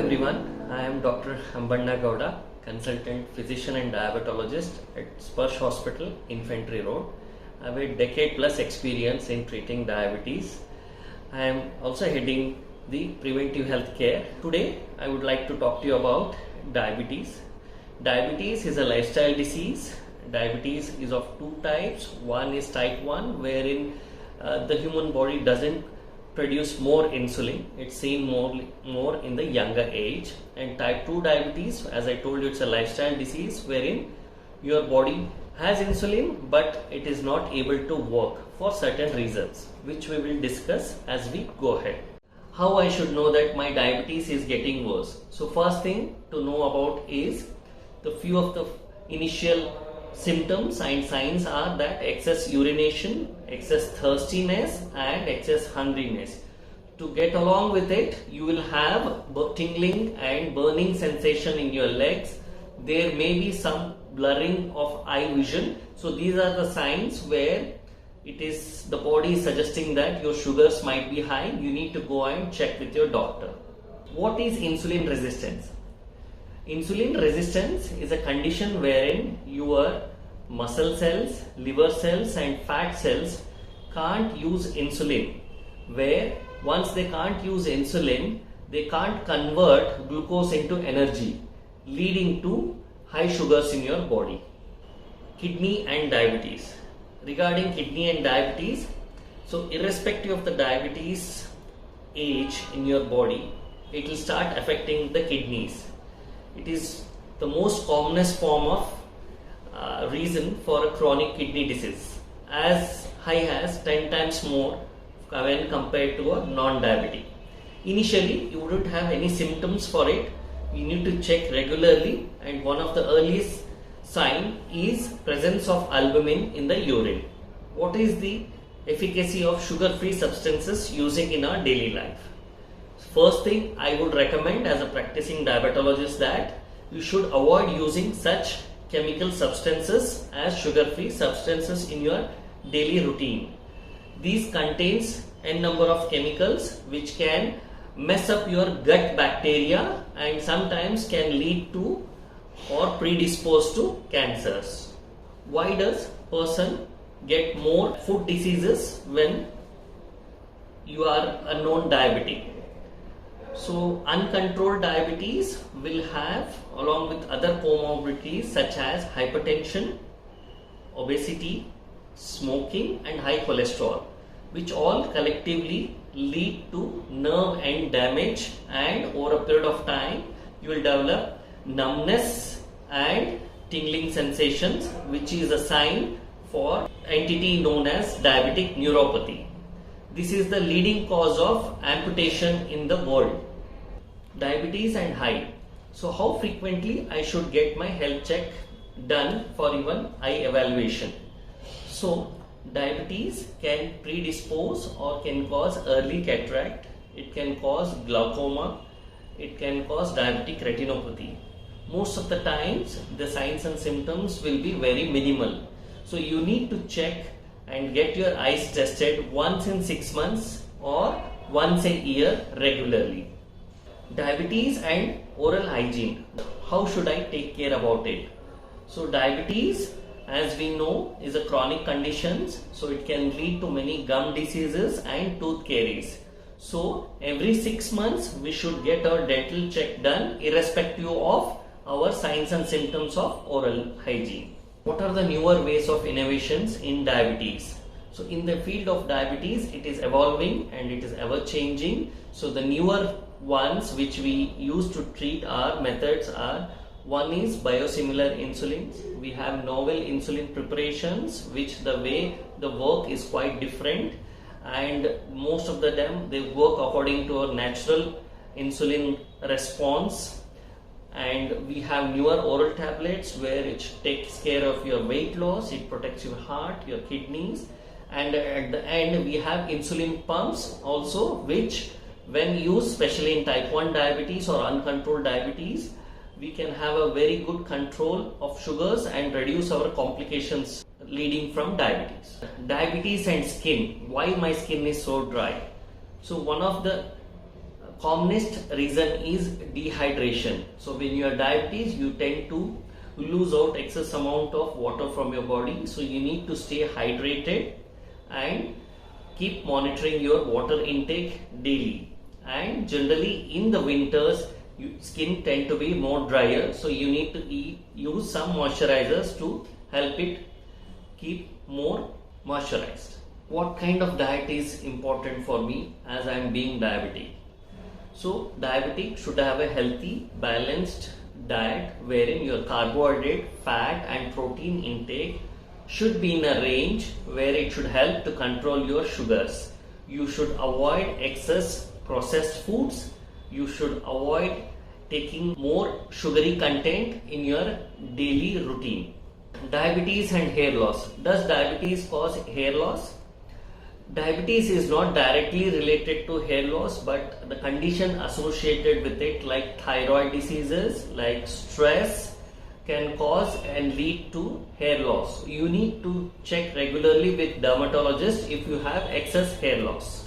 everyone, I am Dr. Ambanna Gowda, consultant physician and diabetologist at Sparsh Hospital, Infantry Road. I have a decade plus experience in treating diabetes. I am also heading the preventive health care. Today I would like to talk to you about diabetes. Diabetes is a lifestyle disease. Diabetes is of two types. One is type 1, wherein the human body doesn't produce more insulin. It's seen more in the younger age. And type 2 diabetes, as I told you, it's a lifestyle disease wherein your body has insulin but it is not able to work for certain reasons, which we will discuss as we go ahead. How I should know that my diabetes is getting worse? So first thing to know about is the few of the initial symptoms and signs are that excess urination, excess thirstiness and excess hungriness. To get along with it, you will have tingling and burning sensation in your legs. There may be some blurring of eye vision. So these are the signs where the body is suggesting that your sugars might be high. You need to go and check with your doctor. What is insulin resistance? Insulin resistance is a condition wherein your muscle cells, liver cells and fat cells can't use insulin, where once they can't use insulin, they can't convert glucose into energy, leading to high sugars in your body. Kidney and diabetes. Regarding kidney and diabetes, so irrespective of the diabetes age in your body, it will start affecting the kidneys. It is the most commonest form of reason for a chronic kidney disease, as high as 10 times more when compared to a non-diabetic. Initially, you wouldn't have any symptoms for it. You need to check regularly, and one of the earliest sign is presence of albumin in the urine. What is the efficacy of sugar-free substances using in our daily life? First thing I would recommend as a practicing diabetologist that you should avoid using such chemical substances as sugar-free substances in your daily routine. These contains n number of chemicals which can mess up your gut bacteria and sometimes can lead to or predispose to cancers. Why does person get more food diseases when you are a known diabetic? So uncontrolled diabetes will have, along with other comorbidities such as hypertension, obesity, smoking and high cholesterol, which all collectively lead to nerve end damage, and over a period of time you will develop numbness and tingling sensations, which is a sign for entity known as diabetic neuropathy. This is the leading cause of amputation in the world. Diabetes and high. So how frequently I should get my health check done for even eye evaluation? So diabetes can predispose or can cause early cataract, it can cause glaucoma, it can cause diabetic retinopathy. Most of the times the signs and symptoms will be very minimal. So you need to check and get your eyes tested once in 6 months or once a year regularly. Diabetes and oral hygiene. How should I take care about it? So diabetes, as we know, is a chronic condition, so it can lead to many gum diseases and tooth caries. So every 6 months we should get our dental check done irrespective of our signs and symptoms of oral hygiene. What are the newer ways of innovations in diabetes? So in the field of diabetes, it is evolving and it is ever changing. So the newer ones which we use to treat our methods are, one is biosimilar insulins. We have novel insulin preparations which the way the work is quite different, and most of the time they work according to our natural insulin response. And we have newer oral tablets where it takes care of your weight loss, it protects your heart, your kidneys, and at the end we have insulin pumps also, which when used, especially in type 1 diabetes or uncontrolled diabetes, we can have a very good control of sugars and reduce our complications leading from diabetes. Diabetes and skin. Why my skin is so dry? So one of the commonest reason is dehydration. So when you are diabetes, you tend to lose out excess amount of water from your body. So you need to stay hydrated and keep monitoring your water intake daily. And generally in the winters, skin tend to be more drier, so you need to use some moisturizers to help it keep more moisturized. What kind of diet is important for me as I am being diabetic? So diabetic should have a healthy, balanced diet wherein your carbohydrate, fat and protein intake should be in a range where it should help to control your sugars. You should avoid excess processed foods. You should avoid taking more sugary content in your daily routine. Diabetes and hair loss. Does diabetes cause hair loss? Diabetes is not directly related to hair loss, but the condition associated with it, like thyroid diseases, like stress, can cause and lead to hair loss. You need to check regularly with dermatologist if you have excess hair loss.